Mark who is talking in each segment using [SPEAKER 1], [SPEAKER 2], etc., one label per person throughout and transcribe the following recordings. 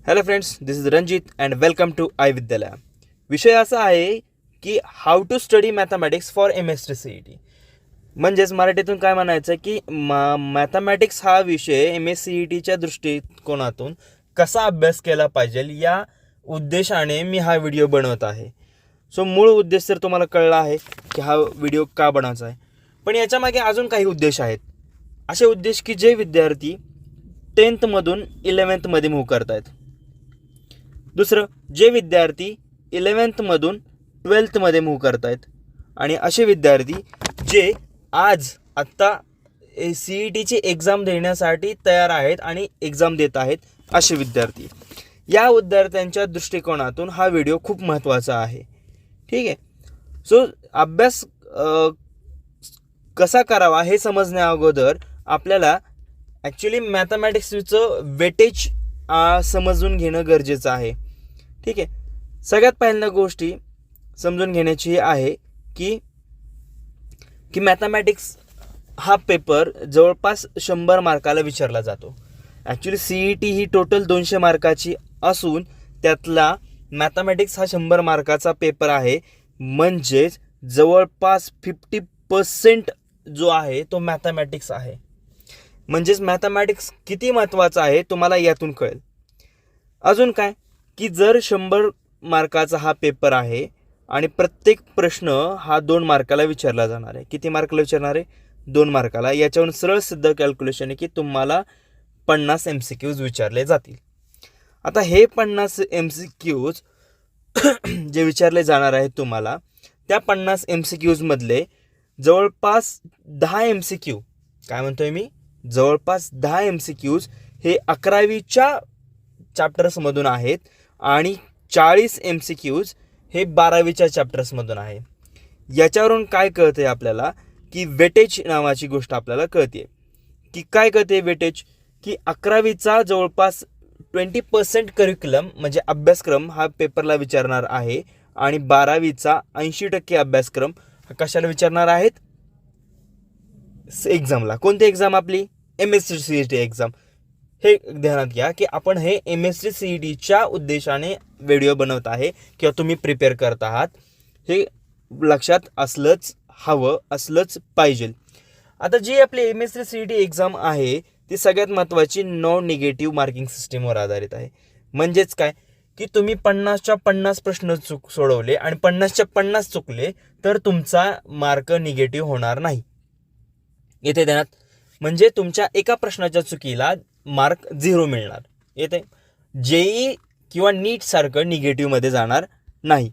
[SPEAKER 1] Hello friends, this is Ranjit and welcome to I Vidyalaya. विषय असा आहे की how to study mathematics for MSc-CET. म्हणजेच मराठीतून काय म्हणायचं की मॅथमॅटिक्स हा विषय MSc-CETच्या दृष्टिकोनातून कसा अभ्यास केला पाहिजे या उद्देशाने मी हा व्हिडिओ बनवत आहे. सो मूळ उद्देश तर तुम्हाला कळला आहे की हा व्हिडिओ का बनवायचा आहे, पण याच्यामागे अजून काही उद्देश आहेत. असे उद्देश की जे विद्यार्थी 10thमधून 11thमध्ये मूव्ह करत आहेत. दुसरं, जे विद्यार्थी 11thमधून 12thमध्ये मूव्ह करत आहेत. आणि असे विद्यार्थी जे आत्ता CETची एक्झाम देण्यासाठी तयार आहेत आणि एक्झाम देत आहेत, असे विद्यार्थी. या विद्यार्थ्यांच्या दृष्टिकोनातून हा व्हिडिओ खूप महत्त्वाचा आहे. ठीक आहे. सो अभ्यास कसा करावा हे समजण्या अगोदर आपल्याला ॲक्च्युली मॅथमॅटिक्सचं वेटेज समजून घेणं गरजेचं आहे. ठीक आहे. सगळ्यात पहिल्यांदा गोष्टी समजून घेण्याची आहे की मॅथमॅटिक्स हा पेपर जवळपास 100 मार्काला विचारला जातो. ॲक्च्युली CET ही टोटल 200 मार्काची असून त्यातला मॅथमॅटिक्स हा 100 मार्काचा पेपर आहे. म्हणजेच जवळपास 50% जो आहे तो मॅथमॅटिक्स आहे. म्हणजेच मॅथमॅटिक्स किती महत्त्वाचा आहे तुम्हाला यातून कळेल. अजून काय की जर 100 मार्काचा हा पेपर आहे आणि प्रत्येक प्रश्न हा 2 मार्काला विचारला जाणार आहे. किती मार्काला विचारणार आहे? 2 मार्काला. याच्यावरून सरळ सिद्ध कॅल्क्युलेशन आहे की तुम्हाला 50 MCQs विचारले जातील. आता हे 50 MCQs जे विचारले जाणार आहेत तुम्हाला, त्या 50 MCQs मधले जवळपास 10 MCQ, काय म्हणतोय मी, जवळपास 10 MCQs हे 11वीच्या चॅप्टर्समधून आहेत आणि 40 MCQs हे 12वीच्या चॅप्टर्समधून आहे. याच्यावरून काय कळते आपल्याला की वेटेज नावाची गोष्ट आपल्याला कळते. की काय कळते वेटेज? की 11वीचा जवळपास 20% करिक्युलम म्हणजे अभ्यासक्रम हा पेपरला विचारणार आहे आणि 12वीचा 80% अभ्यासक्रम कशाला विचारणार आहेत? एक्झामला. कोणती एक्झाम? आपली MSc-CET एक्झाम. हे ध्यानात घ्या की आपण हे MSc-CETच्या उद्देशाने व्हिडिओ बनवत आहे किंवा तुम्ही प्रिपेअर करत आहात, हे लक्षात असलंच हवं, असलंच पाहिजे. आता जी आपली MSc-CET एक्झाम आहे ती सगळ्यात महत्त्वाची नॉन निगेटिव्ह मार्किंग सिस्टीमवर आधारित आहे. म्हणजेच काय की तुम्ही 50च्या 50 प्रश्न सोडवले आणि 50च्या 50 चुकले तर तुमचा मार्क निगेटिव्ह होणार नाही. येथे ध्यानात. म्हणजे तुमच्या एका प्रश्नाच्या चुकीला मार्क 0 मिळणार. येते. JEE किंवा नीट सारखं निगेटिव्हमध्ये जाणार नाही.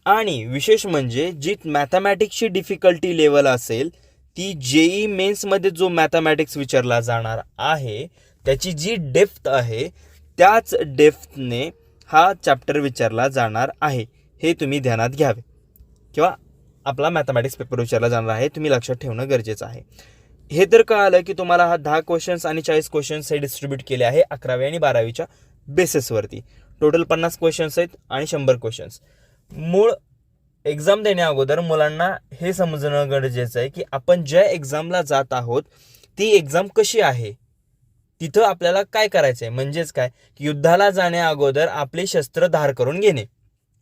[SPEAKER 1] आणि विशेष म्हणजे जी मॅथमॅटिक्सची डिफिकल्टी लेवल असेल ती JEE मेन्समध्ये जो मॅथमॅटिक्स विचारला जाणार आहे त्याची जी डेप्थ आहे त्याच डेप्थने हा चॅप्टर विचारला जाणार आहे. हे तुम्ही ध्यानात घ्यावे. किंवा आपला मॅथमॅटिक्स पेपर विचारला जाणार आहे, तुम्ही लक्षात ठेवणं गरजेचं आहे. हे तर कळालं की तुम्हाला हा 10 क्वेश्चन्स आणि 40 क्वेश्चन्स हे डिस्ट्रीब्यूट केले आहे 11वी आणि 12वीच्या बेसिसवरती. टोटल 50 क्वेश्चन्स आहेत आणि 100 क्वेश्चन्स. मूळ एक्झाम देण्या अगोदर मुलांना हे समजणं गरजेचं आहे की आपण ज्या एक्झामला जात आहोत ती एक्झाम कशी आहे, तिथं आपल्याला काय करायचं आहे. म्हणजेच काय की युद्धाला जाण्या अगोदर आपले शस्त्र धार करून घेणे.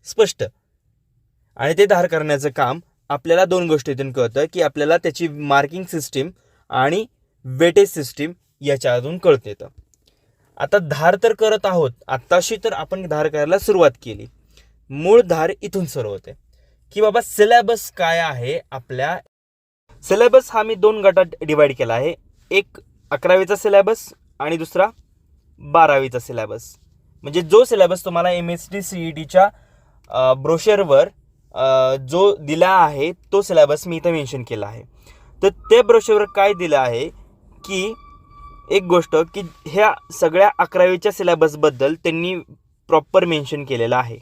[SPEAKER 1] स्पष्ट. आणि ते धार करण्याचं काम आपल्याला 2 गोष्टीतून कळतं की आपल्याला त्याची मार्किंग सिस्टीम आणि वेटेज सिस्टीम याच्यातून कळत येतं. आता धार तर करत आहोत, आत्ताशी तर आपण धार करायला सुरुवात केली. मूळ धार इथून सुरू होते की बाबा सिलेबस काय आहे. आपल्या सिलेबस हा मी 2 गटात डिवाइड केला आहे. एक 11वीचा सिलेबस आणि दुसरा 12वीचा सिलेबस. म्हणजे जो सिलेबस तुम्हाला MSc-CETच्या ब्रोशरवर जो दिला आहे तो सिलेबस मी इथं मेन्शन केला आहे. तर त्या ब्रोशरवर काय दिलं आहे की एक गोष्ट की ह्या सगळ्या 11वीच्या सिलेबसबद्दल त्यांनी प्रॉपर मेन्शन केलेलं आहे.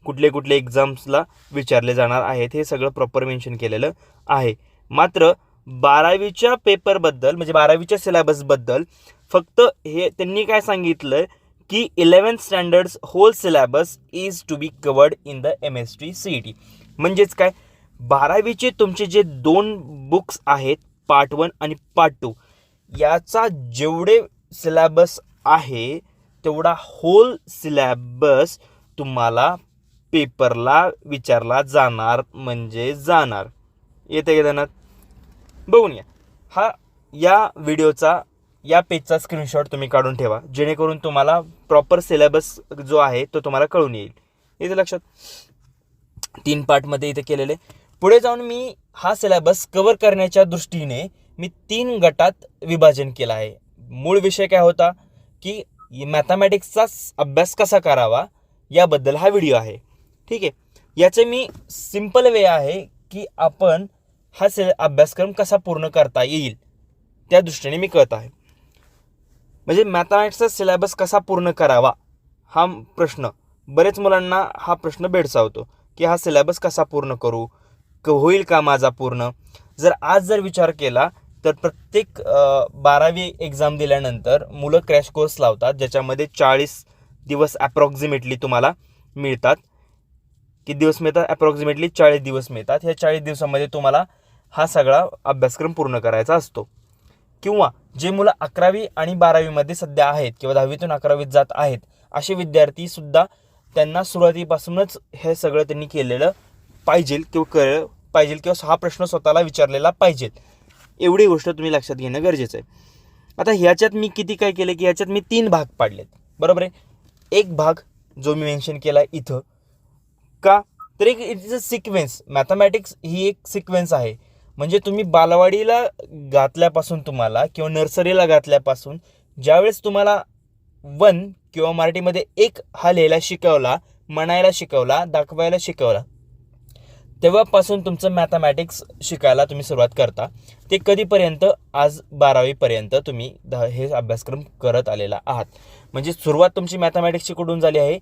[SPEAKER 1] कुठले कुठले एक्झाम्सला विचारले जाणार आहेत हे सगळं प्रॉपर मेन्शन केलेलं आहे. मात्र 12वीच्या पेपरबद्दल म्हणजे 12वीच्या सिलेबसबद्दल फक्त हे त्यांनी काय सांगितलं की 11th standards whole syllabus is to be covered in the MSc-CET. म्हणजेच काय, 12वीचे तुमचे जे 2 बुक्स आहेत पार्ट 1 आणि पार्ट 2 याचा जेवढे सिलेबस आहे तेवढा होल सिलॅबस तुम्हाला पेपरला विचारला जाणार म्हणजे जाणार. येते का ध्यानात? बघून या. या व्हिडिओचा या पेजचा स्क्रीनशॉट तुम्ही काढून ठेवा, जेणेकरून तुम्हाला प्रॉपर सिलेबस जो आहे तो तुम्हाला कळून येईल. इथे लक्षात 3 पार्टमध्ये इथे केलेले. पुढे जाऊन मी हा सिलेबस कव्हर करण्याच्या दृष्टीने मी 3 गटात विभाजन केलं आहे. मूळ विषय काय होता की मॅथमॅटिक्सचा अभ्यास कसा करावा याबद्दल हा व्हिडिओ आहे. ठीक आहे. याचे मी सिंपल वे आहे की आपण हा अभ्यासक्रम कसा पूर्ण करता येईल त्या दृष्टीने मी करत आहे. म्हणजे मॅथमॅटिक्सचा सिलेबस कसा पूर्ण करावा हा प्रश्न बरेच मुलांना हा प्रश्न भेडसावतो की हा सिलेबस कसा पूर्ण करू, होईल का माझा पूर्ण. जर विचार केला तर प्रत्येक 12वी एक्झाम दिल्यानंतर मुलं क्रॅश कोर्स लावतात, ज्याच्यामध्ये 40 दिवस ॲप्रॉक्सिमेटली तुम्हाला मिळतात. किती दिवस मिळतात? ॲप्रॉक्सिमेटली 40 दिवस मिळतात. ह्या 40 दिवसामध्ये तुम्हाला हा सगळा अभ्यासक्रम पूर्ण करायचा असतो. किंवा जे मुलं 11वी आणि 12वीमध्ये सध्या आहेत किंवा 10वीतून 11वीत जात आहेत असे विद्यार्थीसुद्धा त्यांना सुरुवातीपासूनच हे सगळं त्यांनी केलेलं पाहिजे किंवा हा प्रश्न स्वतःला विचारलेला पाहिजे. एवढी गोष्ट तुम्ही लक्षात घेणं गरजेचं आहे. आता ह्याच्यात मी किती काय केलं की ह्याच्यात मी 3 भाग पाडलेत. बरोबर आहे. एक भाग जो मी मेन्शन केला इथं का तर एक it is a sequence. Mathematics ही एक सिक्वेन्स आहे. म्हणजे तुम्ही बालवाडीला घातल्यापासून तुम्हाला किंवा नर्सरीला घातल्यापासून ज्यावेळेस तुम्हाला 1 किंवा मराठीमध्ये 1 हा लिहायला शिकवला, म्हणायला शिकवला, दाखवायला शिकवला, तेव्हापासून तुमचं मॅथमॅटिक्स शिकायला तुम्ही सुरुवात करता. ते कधीपर्यंत? आज 12वीपर्यंत तुम्ही हे अभ्यासक्रम करत आलेला आहात. म्हणजे सुरुवात तुमची मॅथमॅटिक्सची कुठून झाली आहे?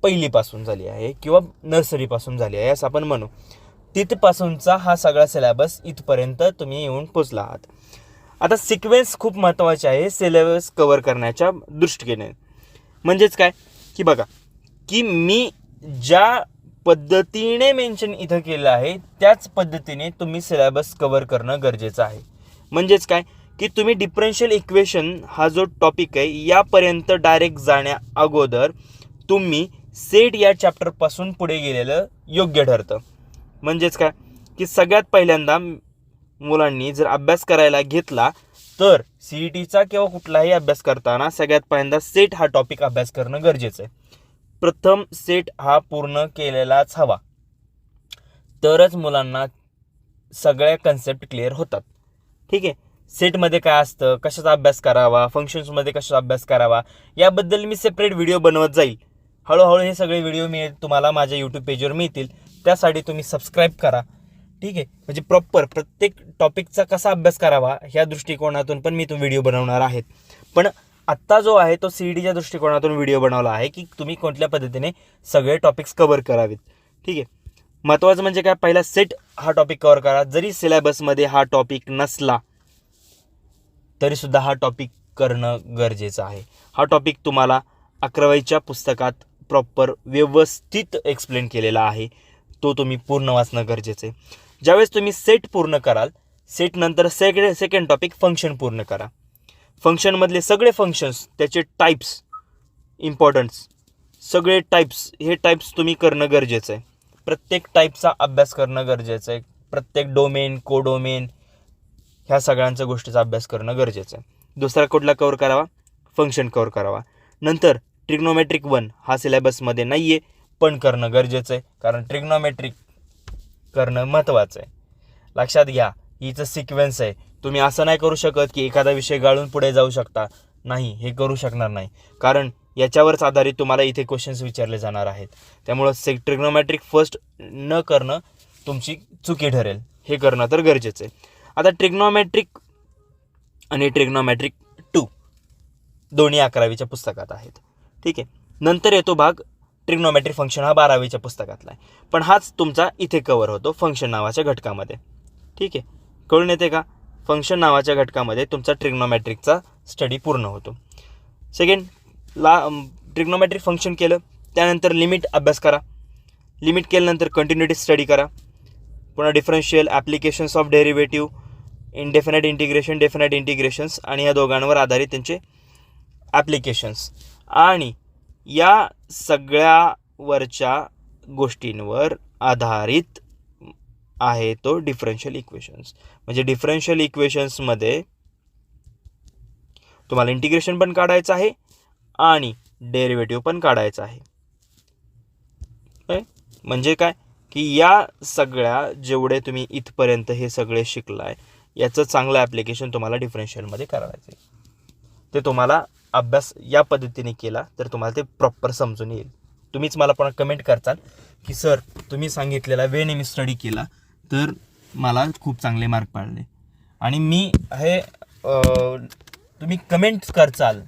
[SPEAKER 1] पहिलीपासून झाली आहे किंवा नर्सरीपासून झाली आहे असं आपण म्हणू. तिथपासूनचा हा सगळा सिलेबस इथपर्यंत तुम्ही येऊन पोचला आहात. आता सिक्वेन्स खूप महत्त्वाचे आहे सिलेबस कव्हर करण्याच्या दृष्टीने. म्हणजेच काय की बघा की मी ज्या पद्धतीने मेन्शन इथं केलं आहे त्याच पद्धतीने तुम्ही सिलेबस कव्हर करणं गरजेचं आहे. म्हणजेच काय की तुम्ही डिफरन्शियल इक्वेशन हा जो टॉपिक आहे यापर्यंत डायरेक्ट जाण्या अगोदर तुम्ही सेट या चॅप्टरपासून पुढे गेलेलं योग्य ठरतं. म्हणजेच काय की सगळ्यात पहिल्यांदा मुलांनी जर अभ्यास करायला घेतला तर CETचा किंवा कुठलाही अभ्यास करताना सगळ्यात पहिल्यांदा सेट हा टॉपिक अभ्यास करणं गरजेचं आहे. प्रथम सेट हा पूर्ण केलेलाच हवा, तरच मुलांना सगळ्या कन्सेप्ट क्लिअर होतात. ठीक आहे. सेटमध्ये काय असतं, कशाचा अभ्यास करावा, फंक्शन्समध्ये कशाचा अभ्यास करावा याबद्दल मी सेपरेट व्हिडिओ बनवत जाईल. हळूहळू हे सगळे व्हिडिओ तुम्हाला माझ्या यूट्यूब पेजवर मिळतील. त्यासाठी तुम्ही सबस्क्राईब करा. ठीक आहे. म्हणजे प्रत्येक टॉपिकचा कसा अभ्यास करावा ह्या दृष्टिकोनातून पण मी तो व्हिडिओ बनवणार आहे. पण आत्ता जो आहे तो CETच्या दृष्टिकोनातून व्हिडिओ बनवला आहे की तुम्ही कोणत्या पद्धतीने सगळे टॉपिक्स कव्हर करावेत. ठीक आहे. महत्त्वाचं म्हणजे काय, पहिला सेट हा टॉपिक कव्हर करा. जरी सिलेबसमध्ये हा टॉपिक नसला तरीसुद्धा हा टॉपिक करणं गरजेचं आहे. हा टॉपिक तुम्हाला 11वीच्या पुस्तकात प्रॉपर व्यवस्थित एक्सप्लेन केलेला आहे. तो तुम्ही पूर्ण वाचणं गरजेचं आहे. ज्यावेळेस तुम्ही सेट पूर्ण कराल, सेटनंतर सेकंड टॉपिक फंक्शन पूर्ण करा. फंक्शनमधले सगळे फंक्शन्स, त्याचे टाईप्स, इम्पॉर्टन्स, सगळे हे टाईप्स तुम्ही करणं गरजेचं आहे. प्रत्येक टाईपचा अभ्यास करणं गरजेचं आहे. प्रत्येक डोमेन, कोडोमेन ह्या सगळ्यांच्या गोष्टीचा अभ्यास करणं गरजेचं आहे. दुसरा कुठला कव्हर करावा? फंक्शन कव्हर करावा. नंतर ट्रिग्नोमेट्रिक 1 हा सिलेबसमध्ये नाही आहे पण करणं गरजेचं आहे, कारण ट्रिग्नोमेट्रिक करणं महत्त्वाचं आहे. लक्षात घ्या, हीच सिक्वेन्स आहे. तुम्ही असं नाही करू शकत की एखादा विषय गाळून पुढे जाऊ शकता. नाही, हे करू शकणार नाही, कारण याच्यावरच आधारित तुम्हाला इथे क्वेश्चन्स विचारले जाणार आहेत. त्यामुळं ट्रिग्नोमेट्रिक फर्स्ट न करणं तुमची चुकी ठरेल. हे करणं तर गरजेचं आहे. आता ट्रिग्नोमेट्रिक आणि ट्रिग्नोमेट्रिक 2 दोन्ही 11वीच्या पुस्तकात आहेत. ठीक आहे. नंतर येतो भाग ट्रिग्नोमेट्रिक फंक्शन, हा 12वीच्या पुस्तकातला आहे. पण हाच तुमचा इथे कव्हर होतो फंक्शन नावाच्या घटकामध्ये. ठीक आहे. कळून येते का? फंक्शन नावाच्या घटकामध्ये तुमचा ट्रिग्नोमेट्रिकचा स्टडी पूर्ण होतो. ट्रिग्नोमेट्रिक फंक्शन केलं, त्यानंतर लिमिट अभ्यास करा. लिमिट केल्यानंतर कंटिन्युटी स्टडी करा. पुन्हा differential, applications of derivative, definite integrations आणि या दोघांवर आधारित त्यांचे ॲप्लिकेशन्स आणि या सगळ्यावरच्या गोष्टींवर आधारित आहे तो डिफरन्शियल इक्वेशन्स. म्हणजे डिफरन्शियल इक्वेशन्समध्ये तुम्हाला इंटिग्रेशन पण काढायचं आहे आणि डेरिव्हेटिव्ह पण काढायचं आहे. म्हणजे काय की या सगळ्या जेवढे तुम्ही इथपर्यंत हे सगळे शिकलाय याचं चांगलं ॲप्लिकेशन तुम्हाला डिफरन्शियलमध्ये करायचं आहे. ते तुम्हाला अभ्यास या पद्धतीने केला तर तुम्हाला ते प्रॉपर समजून येईल. तुम्हीच मला पण कमेंट करताल की सर तुम्ही सांगितलेला वेने मी स्टडी केला तर मला खूप चांगले मार्क पडले. आणि मी हे तुम्ही कमेंट करचाल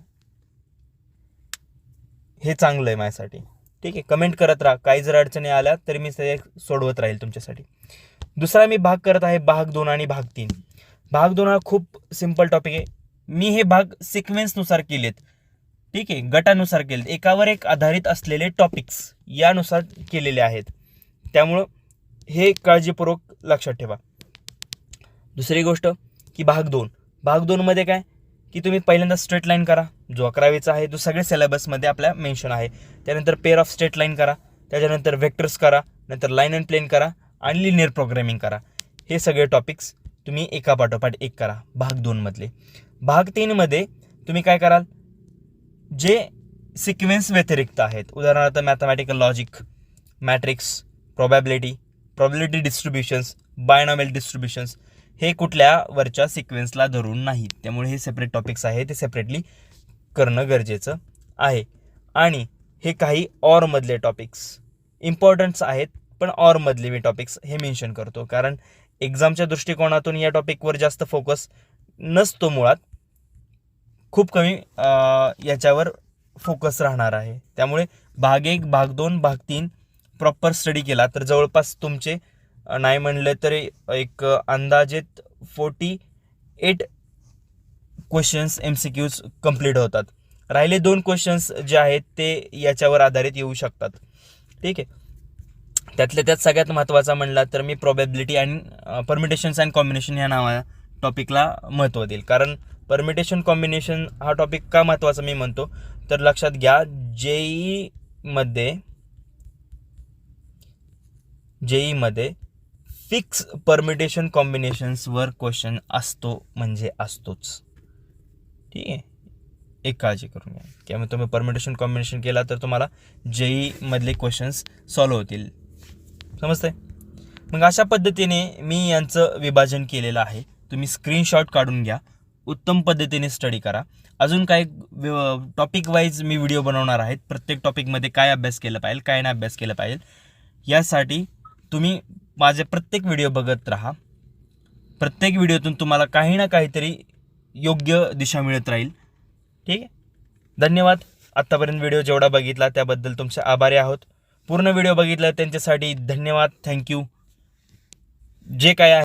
[SPEAKER 1] हे चांगलं आहे माझ्यासाठी. ठीक आहे, कमेंट करत राहा. काही जर अडचणी आल्या तरी मी ते सोडवत राहील तुमच्यासाठी. दुसरा मी भाग करत आहे भाग 2 आणि भाग 3. भाग 2 हा खूप सिम्पल टॉपिक आहे. मी हे भाग सिक्वेन्सनुसार केलेत. ठीक आहे, गटानुसार केलेत, एकावर एक आधारित असलेले टॉपिक्स यानुसार केलेले आहेत. त्यामुळं हे काळजीपूर्वक लक्षात ठेवा. दुसरी गोष्ट की भाग 2 मध्ये काय की तुम्ही पहिल्यांदा स्ट्रेट लाईन करा जो 11वीचा आहे, जो सगळे सिलेबसमध्ये आपल्या मेन्शन आहे. त्यानंतर पेअर ऑफ स्ट्रेट लाईन करा, त्याच्यानंतर वेक्टर्स करा, नंतर लाईन अँड प्लेन करा आणि लिनियर प्रोग्रामिंग करा. हे सगळे टॉपिक्स तुम्ही एका पाठोपाठ एक करा भाग 2 मधले. भाग 3 मध्ये तुम्ही काय कराल, जे सिक्वेन्स व्यतिरिक्त आहेत, उदाहरणार्थ mathematical logic, matrix, probability distributions, binomial distributions, हे कुठल्या वरच्या सिक्वेन्सला धरून नाही. त्यामुळे हे सेपरेट टॉपिक्स आहे, ते सेपरेटली करणं गरजेचं आहे. आणि हे काही ऑरमधले टॉपिक्स इम्पॉर्टंट्स आहेत, पण ऑरमधले मी टॉपिक्स हे मेन्शन करतो कारण एक्झामच्या दृष्टिकोनातून या टॉपिकवर जास्त फोकस नसतो. मुळात खूप कमी याच्यावर फोकस राहणार आहे. त्यामुळे भाग 1, भाग 2, भाग 3 प्रॉपर स्टडी केला तर जवळपास तुमचे नाही म्हणलं तरी एक अंदाजित 48 क्वेश्चन्स MCQs कंप्लीट होतात. राहिले 2 क्वेश्चन्स जे आहेत ते याच्यावर आधारित येऊ शकतात. ठीक आहे, त्यातल्या त्यात सगळ्यात महत्त्वाचा म्हणला तर मी प्रॉबॅबिलिटी आणि परमिटेशन्स अँड कॉम्बिनेशन या नावा टॉपिकला महत्त्व देईल. कारण परमिटेशन कॉम्बिनेशन हा टॉपिक का महत्त्वाचा मी म्हणतो तर लक्षात घ्या, जेईमध्ये फिक्स परमिटेशन कॉम्बिनेशन्सवर क्वेश्चन असतो म्हणजे असतोच. ठीक आहे, एक काळजी करून घ्या किंवा तुम्ही परमिटेशन कॉम्बिनेशन केला तर तुम्हाला जेईमधले क्वेश्चन्स सॉल्व्ह होतील. समजतंय? मग अशा पद्धतीने मी यांचं विभाजन केलेलं आहे. तुम्ही स्क्रीनशॉट काढून घ्या, उत्तम पद्धतीने स्टडी करा. अजून काही टॉपिक वाईज मी व्हिडिओ बनवणार आहेत. प्रत्येक टॉपिकमध्ये काय अभ्यास केला पाहिजे, काय नाही अभ्यास केला पाहिजे, यासाठी तुम्ही माझे प्रत्येक व्हिडिओ बघत राहा. प्रत्येक व्हिडिओतून तुम्हाला काही ना काहीतरी योग्य दिशा मिळत राहील. ठीक आहे, धन्यवाद. आत्तापर्यंत व्हिडिओ जेवढा बघितला त्याबद्दल तुमचे आभारी आहोत. पूर्ण व्हिडिओ बघितला त्यांच्यासाठी धन्यवाद, थँक्यू. जे काय आहे